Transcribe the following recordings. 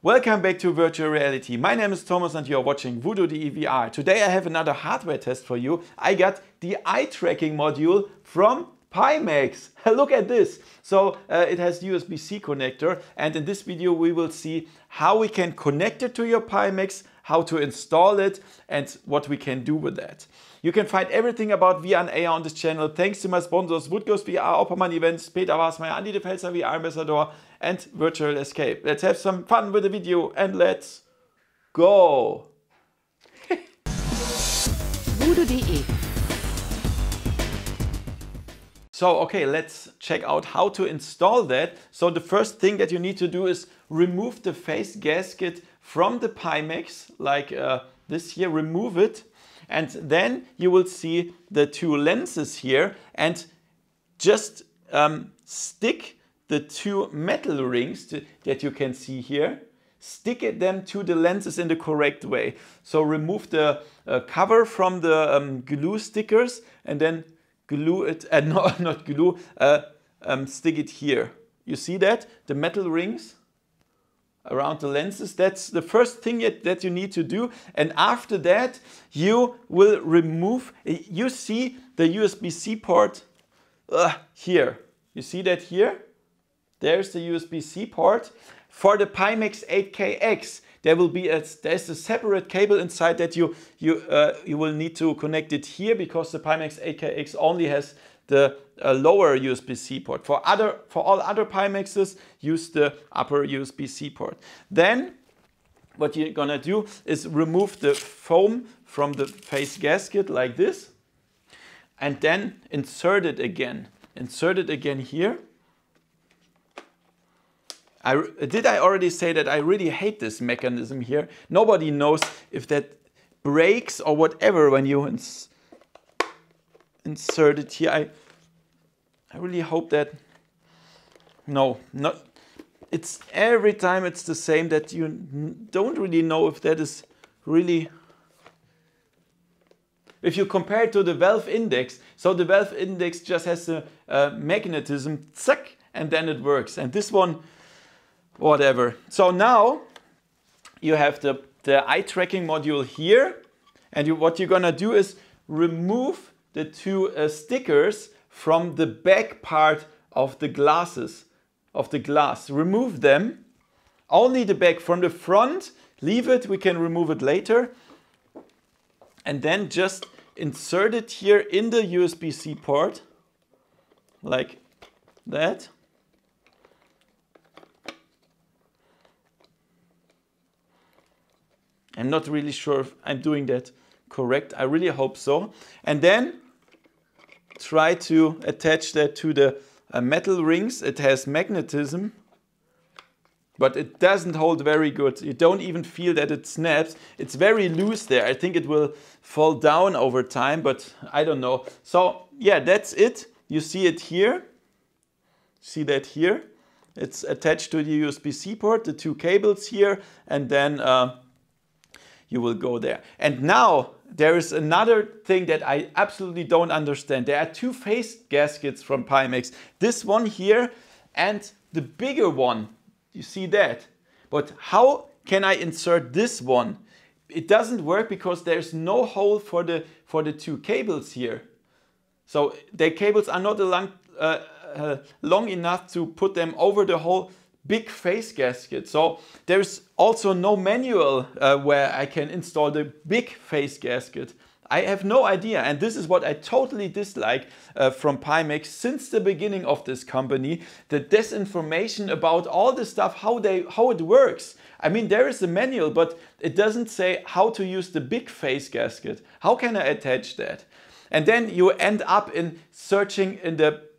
Welcome back to Virtual Reality. My name is Thomas and you are watching VoodooDE VR. Today I have another hardware test for you. I got the eye tracking module from Pimax. Look at this. So it has USB-C connector, and in this video we will see how we can connect it to your Pimax, how to install it, and what we can do with that. You can find everything about VR and AR on this channel thanks to my sponsors VoodooDE VR, Oppermann Events, Peter Wasmeier, Andi de Pelzer VR Ambassador and Virtual Escape. Let's have some fun with the video and let's go! VoodooDE. So, okay, let's check out how to install that. So the first thing that you need to do is remove the face gasket from the Pimax, like this here, remove it. And then you will see the two lenses here, and just stick the two metal rings that you can see here, stick them to the lenses in the correct way. So remove the cover from the glue stickers and then glue it, not glue, stick it here. You see that? The metal rings around the lenses. That's the first thing that you need to do. And after that, you will remove, you see the USB-C port here. You see that here? There's the USB-C port. For the Pimax 8KX, there's a separate cable inside that you will need to connect it here, because the Pimax 8KX only has the lower USB-C port. For all other Pimaxes, use the upper USB-C port. Then what you're gonna do is remove the foam from the face gasket like this, and then insert it again. Insert it again here. Did I already say that I really hate this mechanism here? Nobody knows if that breaks or whatever when you insert it here. I really hope that, no, not, it's every time it's the same, that you don't really know if that is really, if you compare it to the valve index. So the valve index just has a magnetism, zack, and then it works. And this one, whatever. So now you have the eye tracking module here, and what you're gonna do is remove the two stickers from the back part of the glass. Remove them, only the back. From the front, leave it, we can remove it later. And then just insert it here in the USB-C port, like that. I'm not really sure if I'm doing that correct. I really hope so. And then try to attach that to the metal rings. It has magnetism, but it doesn't hold very good. You don't even feel that it snaps. It's very loose there. I think it will fall down over time, but I don't know. So yeah, that's it. You see it here. See that here? It's attached to the USB-C port, the two cables here, and then you will go there. And now there is another thing that I absolutely don't understand. There are two face gaskets from Pimax. This one here and the bigger one. You see that? But how can I insert this one? It doesn't work because there's no hole for the two cables here. So the cables are not long enough to put them over the whole big face gasket. So there's also no manual where I can install the big face gasket. I have no idea, and this is what I totally dislike from Pimax since the beginning of this company. The disinformation about all the stuff, how it works. I mean, there is a manual, but it doesn't say how to use the big face gasket. How can I attach that? And then you end up in searching in the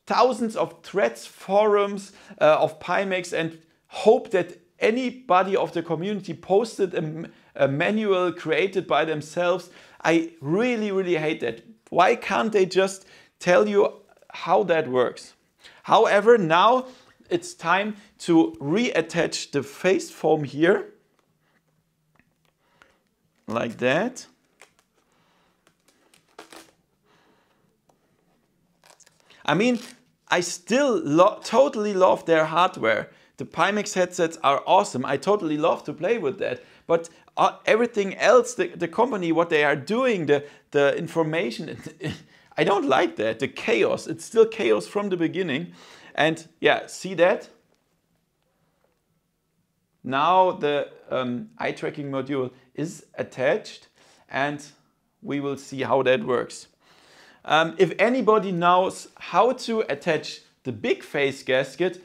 thousands of threads, forums of Pimax, and hope that anybody of the community posted a manual created by themselves. I really, really hate that. Why can't they just tell you how that works? However, now it's time to reattach the face foam here, like that. I mean, I still totally love their hardware. the Pimax headsets are awesome. I totally love to play with that. But everything else, the company, what they are doing, the information, I don't like that. The chaos, it's still chaos from the beginning. And yeah, see that? Now the eye tracking module is attached and we will see how that works. If anybody knows how to attach the big face gasket,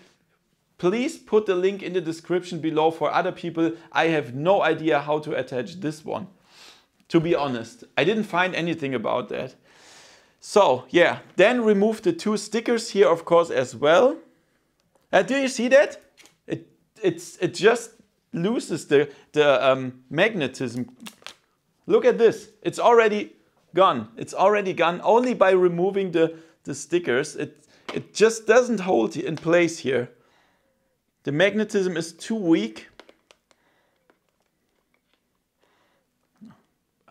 please put the link in the description below for other people. I have no idea how to attach this one. To be honest, I didn't find anything about that. So yeah, then remove the 2 stickers here, of course, as well. Do you see that? It just loses the magnetism. Look at this. It's already gone. It's already gone only by removing the stickers. It just doesn't hold in place here. The magnetism is too weak.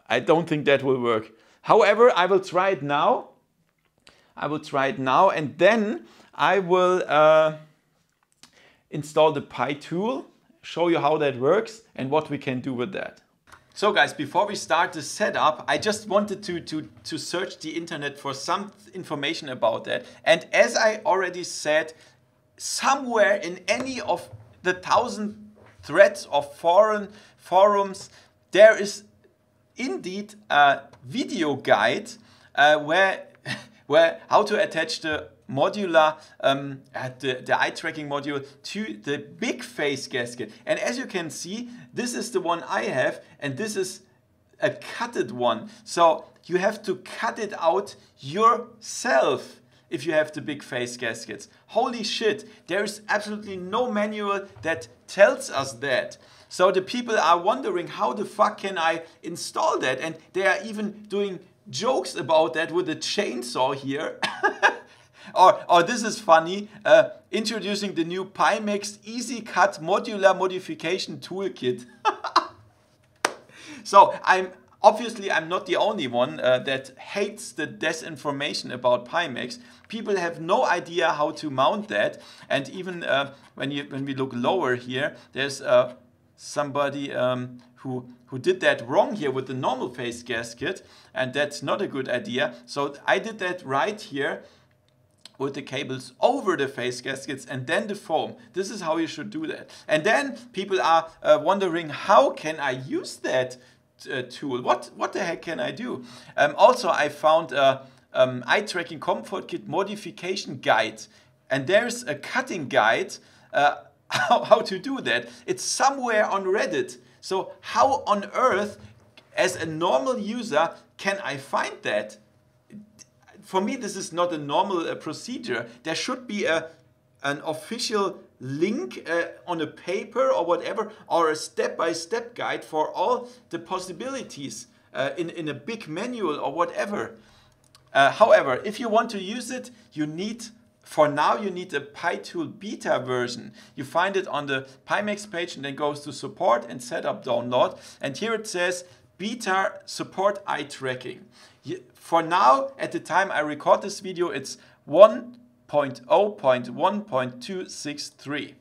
I don't think that will work. However, I will try it now. And then I will install the Pi tool, show you how that works and what we can do with that. So guys, before we start the setup, I just wanted to search the internet for some information about that. And as I already said, somewhere in any of the 1,000 threads of forums, there is indeed a video guide where how to attach the modular, the eye tracking module to the big face gasket. And as you can see, this is the one I have, and this is a cutted one. So you have to cut it out yourself if you have the big face gaskets. Holy shit, there is absolutely no manual that tells us that. So the people are wondering, how the fuck can I install that? And they are even doing jokes about that with a chainsaw here. Or this is funny, introducing the new Pimax Easy Cut Modular Modification Toolkit. So obviously I'm not the only one that hates the disinformation about Pimax. People have no idea how to mount that. And even when we look lower here, there's somebody who did that wrong here with the normal face gasket, and that's not a good idea. So I did that right here with the cables over the face gaskets and then the foam. This is how you should do that. And then people are wondering, how can I use that tool? What the heck can I do? Also, I found eye tracking comfort kit modification guide, and there's a cutting guide how to do that. It's somewhere on Reddit. So how on earth, as a normal user, can I find that? For me, this is not a normal procedure. There should be an official link on a paper or whatever, or a step-by-step guide for all the possibilities in a big manual or whatever. However, if you want to use it, for now you need a Pi Tool beta version. You find it on the Pimax page and then goes to support and setup download. And here it says beta support eye tracking. For now, at the time I record this video, it's 1.0.1.263.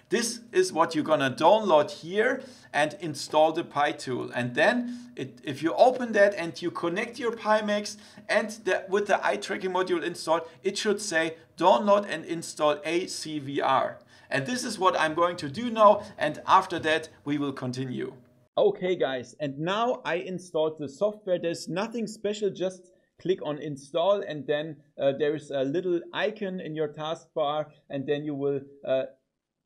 This is what you're gonna download here and install the Pi tool. And then if you open that and you connect your Pimax and with the eye tracking module installed, it should say download and install ACVR. And this is what I'm going to do now, and after that we will continue. Okay guys, and now I installed the software. There's nothing special, just click on install and then there is a little icon in your taskbar, and then you will,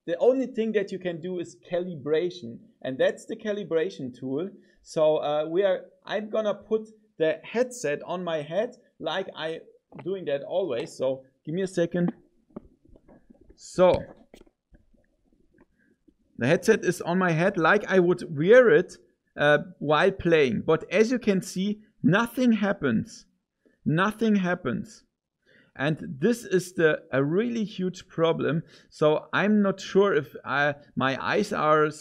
the only thing that you can do is calibration, and that's the calibration tool. So I'm gonna put the headset on my head like I'm doing that always. So give me a second. So the headset is on my head like I would wear it while playing. But as you can see, nothing happens. Nothing happens. And this is a really huge problem. So I'm not sure if my eyes are a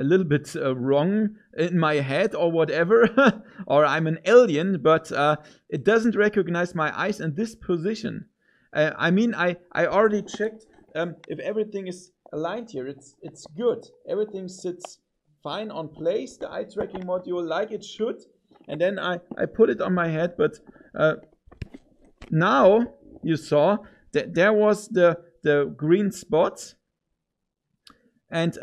little bit wrong in my head or whatever, or I'm an alien, but it doesn't recognize my eyes in this position. I mean, I already checked if everything is aligned here, it's good. Everything sits fine on place, the eye tracking module, like it should. And then I put it on my head, but now you saw that there was the green spots, and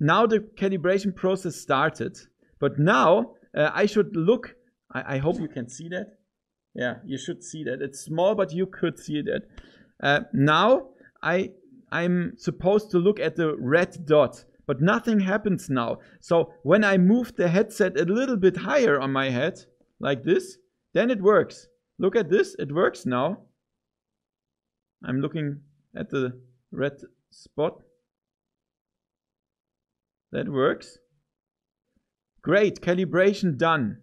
now the calibration process started. But now I should look, I hope you can see that. Yeah, you should see that. It's small, but you could see that. Now I'm supposed to look at the red dot, but nothing happens now. So when I move the headset a little bit higher on my head, like this, then it works. Look at this, it works now. I'm looking at the red spot. That works. Great, calibration done.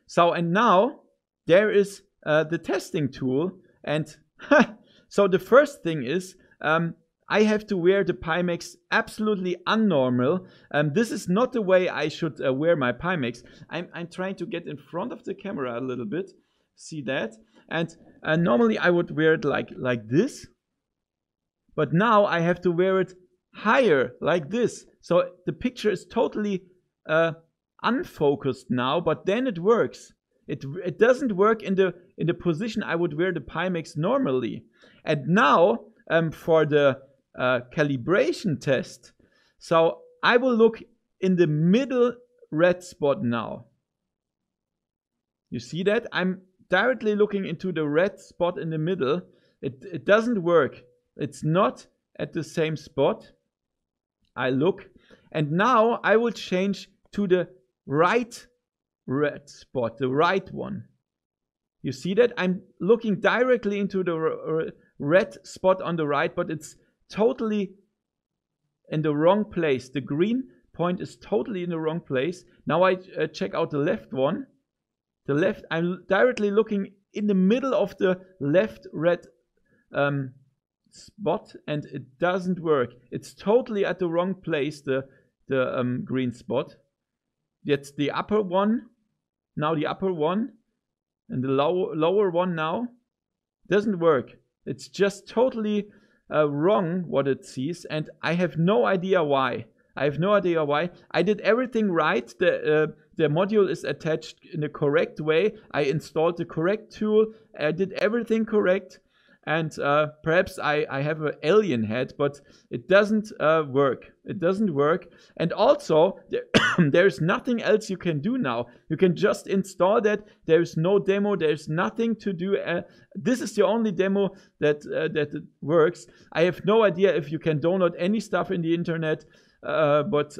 So, and now there is the testing tool. And so the first thing is, I have to wear the Pimax absolutely unnormal. This is not the way I should wear my Pimax. I'm trying to get in front of the camera a little bit. See that? And normally I would wear it like this. But now I have to wear it higher, like this. So the picture is totally unfocused now, but then it works. It doesn't work in the position I would wear the Pimax normally. And now for the calibration test, so I will look in the middle red spot now. You see that? I'm directly looking into the red spot in the middle. It doesn't work. It's not at the same spot. I look, and now I will change to the right red spot, the right one. You see that? I'm looking directly into the red spot on the right, but it's totally in the wrong place. The green point is totally in the wrong place. Now I check out the left one. The left, I'm directly looking in the middle of the left red spot, and it doesn't work. It's totally at the wrong place, the green spot. That's the upper one, now the upper one, and the lower one now. Doesn't work. It's just totally wrong what it sees, and I have no idea why. I did everything right. The module is attached in the correct way. I installed the correct tool. I did everything correct. And perhaps I have an alien head, but it doesn't work. It doesn't work. And also, there's nothing else you can do now. You can just install that. There's no demo. There's nothing to do. This is the only demo that it works. I have no idea if you can download any stuff in the internet. But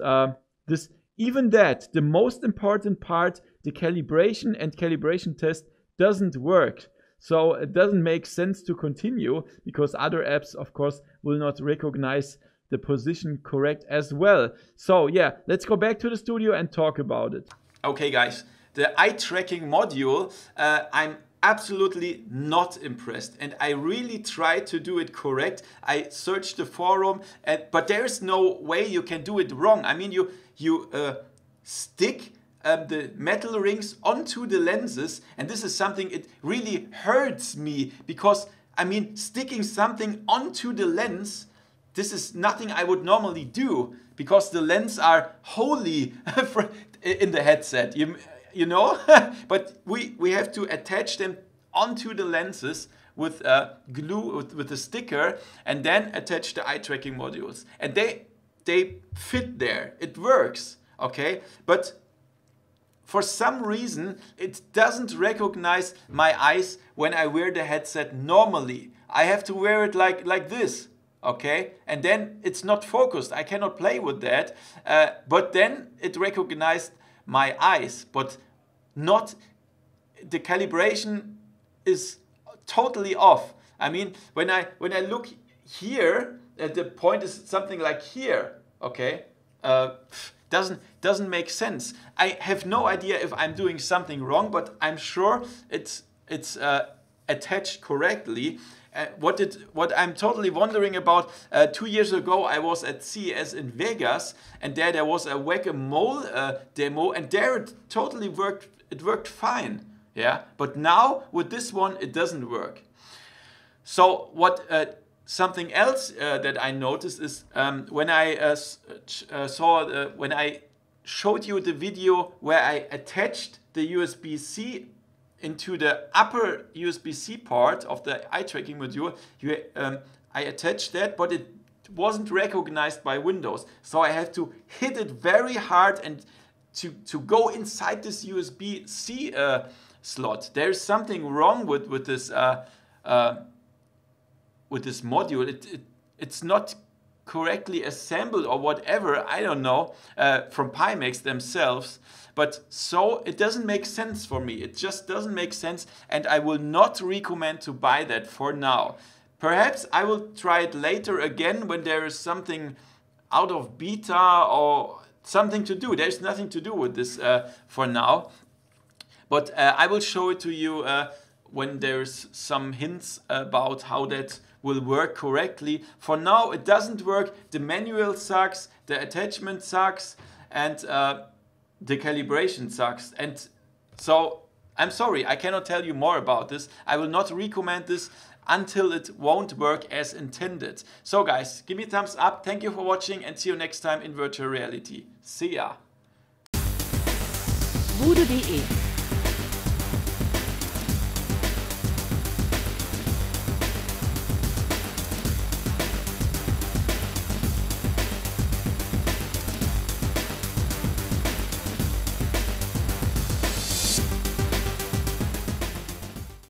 even that, the most important part, the calibration and calibration test, doesn't work. So it doesn't make sense to continue, because other apps, of course, will not recognize the position correct as well. So yeah, let's go back to the studio and talk about it. Okay guys, the eye tracking module, I'm absolutely not impressed, and I really tried to do it correct. I searched the forum, but there is no way you can do it wrong. I mean, you stick the metal rings onto the lenses, and this is something, it really hurts me, because I mean, sticking something onto the lens, this is nothing I would normally do, because the lenses are holy in the headset, you know. But we have to attach them onto the lenses with glue, with a sticker, and then attach the eye tracking modules, and they fit there. It works, okay, but for some reason, it doesn't recognize my eyes when I wear the headset normally. I have to wear it like this, okay? And then it's not focused. I cannot play with that. But then it recognized my eyes, but not, the calibration is totally off. I mean, when I look here, the point is something like here, okay? Doesn't make sense. I have no idea if I'm doing something wrong, but I'm sure it's attached correctly. What I'm totally wondering about, 2 years ago I was at CES in Vegas, and there was a whack-a-mole demo, and there it totally worked. It worked fine, yeah. But now with this one it doesn't work. So what something else that I noticed is when I when I showed you the video where I attached the USB-C into the upper USB-C part of the eye tracking module, I attached that, but it wasn't recognized by Windows. So I have to hit it very hard and to go inside this USB-C slot. There's something wrong with this module. It's not correctly assembled or whatever, I don't know, from Pimax themselves. But so it doesn't make sense for me. It just doesn't make sense, and I will not recommend to buy that for now. Perhaps I will try it later again when there is something out of beta or something to do. There's nothing to do with this for now. But I will show it to you when there's some hints about how that will work correctly. For now, it doesn't work. The manual sucks, the attachment sucks, and the calibration sucks. And so I'm sorry, I cannot tell you more about this. I will not recommend this until it won't work as intended. So guys, give me a thumbs up. Thank you for watching, and see you next time in virtual reality. See ya. VoodooDE